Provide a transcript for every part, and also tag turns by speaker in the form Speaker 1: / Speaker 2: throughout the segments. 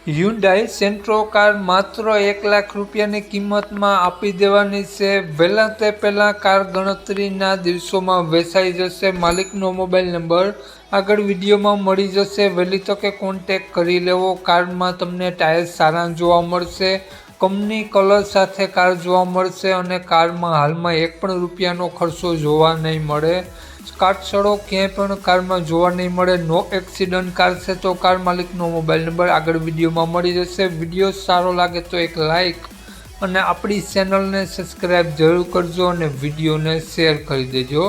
Speaker 1: Hyundai Santro car માત્ર 1 લાખ રૂપિયાની કિંમતમાં આપી દેવાની છે। વહેલા તે પહેલાં કાર ગણતરીના દિવસોમાં વેચાઈ જશે। માલિકનો મોબાઈલ નંબર આગળ વિડીયોમાં મળી જશે। વહેલી તકે કોન્ટેક કરી લેવો। કારમાં તમને ટાયર સારા જોવા મળશે, કંપની કલર સાથે કાર જોવા મળશે અને કારમાં હાલમાં 1 પણ રૂપિયાનો ખર્ચો જોવા નહીં મળે। કાટછડો ક્યાંય પણ કારમાં જોવા નહીં મળે। નો એક્સિડન્ટ કાર છે તો કાર માલિકનો મોબાઈલ નંબર આગળ વિડીયોમાં મળી જશે। વિડીયો સારો લાગે તો એક લાઇક અને આપણી ચેનલને સબસ્ક્રાઈબ જરૂર કરજો અને વિડીયોને શેર કરી દેજો।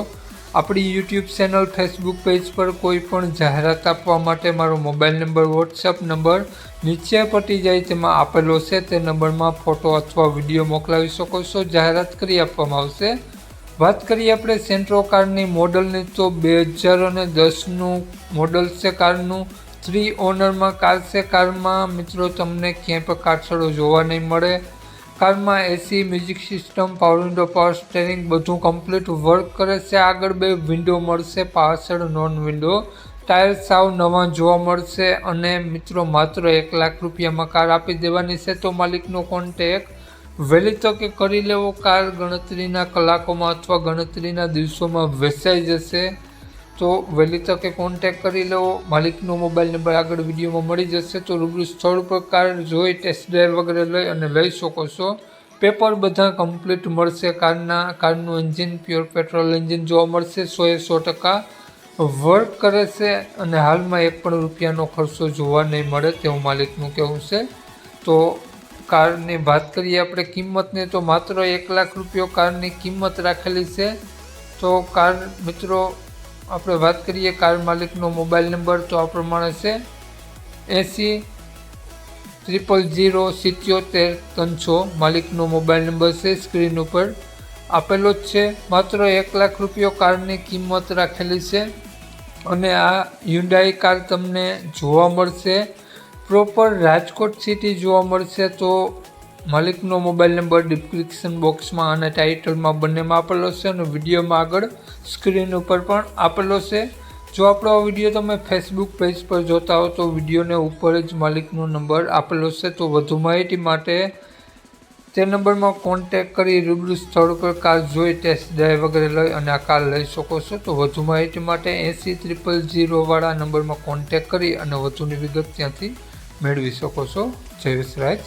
Speaker 1: આપણી યુટ્યુબ ચેનલ, ફેસબુક પેજ પર કોઈ પણ જાહેરાત આપવા માટે મારો મોબાઈલ નંબર, વોટ્સઅપ નંબર નીચે પટી જાય તેમાં આપેલો છે। તે નંબરમાં ફોટો અથવા વિડીયો મોકલાવી શકો છો, જાહેરાત કરી આપવામાં આવશે। વાત કરીએ આપણે સેન્ટ્રો કારની મોડલની તો 2010નું મોડલ છે કારનું। 3 ઓનરમાં કાર છે। કારમાં મિત્રો તમને ક્યાંય પણ કાટછડો જોવા નહીં મળે। કારમાં AC, music system, power window, power steering બધું કમ્પ્લીટ વર્ક કરે છે। આગળ 2 વિન્ડો મળશે, પાછળ નોન વિન્ડો। ટાયર સાવ નવા જોવા મળશે અને મિત્રો માત્ર 1 લાખ રૂપિયામાં કાર આપી દેવાની છે તો માલિકનો કોન્ટેક વહેલી તકે કરી લેવો। કાર ગણતરીના કલાકોમાં અથવા ગણતરીના દિવસોમાં વેચાઈ જશે તો વહેલી તકે કોન્ટેક કરી લેવો। માલિકનો મોબાઈલ નંબર આગળ વિડીયોમાં મળી જશે તો રૂબરૂ સ્થળ પર કાર જોઈ ટેસ્ટ ડ્રાઈવ વગેરે લઈ અને લઈ શકો છો। પેપર બધા કમ્પ્લીટ મળશે। કારનું એન્જિન પ્યોર પેટ્રોલ એન્જિન જોવા મળશે। 100% વર્ક કરે છે અને હાલમાં 1 પણ રૂપિયાનો ખર્ચો જોવા નહીં મળે તેવું માલિકનું કહેવું છે। તો કારની વાત કરીએ આપણે કિંમતની તો માત્ર 1 લાખ રૂપિયો કારની કિંમત રાખેલી છે। તો કાર મિત્રો આપણે વાત કરીએ કાર માલિકનો મોબાઈલ નંબર તો આ પ્રમાણે છે 80 000 77 300 માલિકનો મોબાઈલ નંબર છે, સ્ક્રીન ઉપર આપેલો જ છે। માત્ર 1 લાખ રૂપિયો કારની કિંમત રાખેલી છે અને આ હ્યુન્ડાઈ કાર તમને જોવા મળશે પ્રોપર રાજકોટ સિટી જોવા મળશે। તો માલિકનો મોબાઈલ નંબર ડિસ્ક્રિપ્શન બોક્સમાં અને ટાઇટલમાં બંનેમાં આપેલો છે અને વિડીયોમાં આગળ સ્ક્રીન ઉપર પણ આપેલો છે। જો આપણો આ વિડીયો તમે ફેસબુક પેજ પર જોતા હો તો વિડીયોને ઉપર જ માલિકનો નંબર આપેલો છે। તો વધુ માહિતી માટે તે નંબરમાં કોન્ટેક કરી રૂબરૂ સ્થળ પર કાર જોઈ ટેસ્ટ ડ્રાઈવ વગેરે લઈ અને આ કાર લઈ શકો છો। તો વધુ માહિતી માટે 80 000 વાળા નંબરમાં કોન્ટેક કરી અને વધુની વિગત ત્યાંથી મેળવી શકો છો। જય વિસરાજ।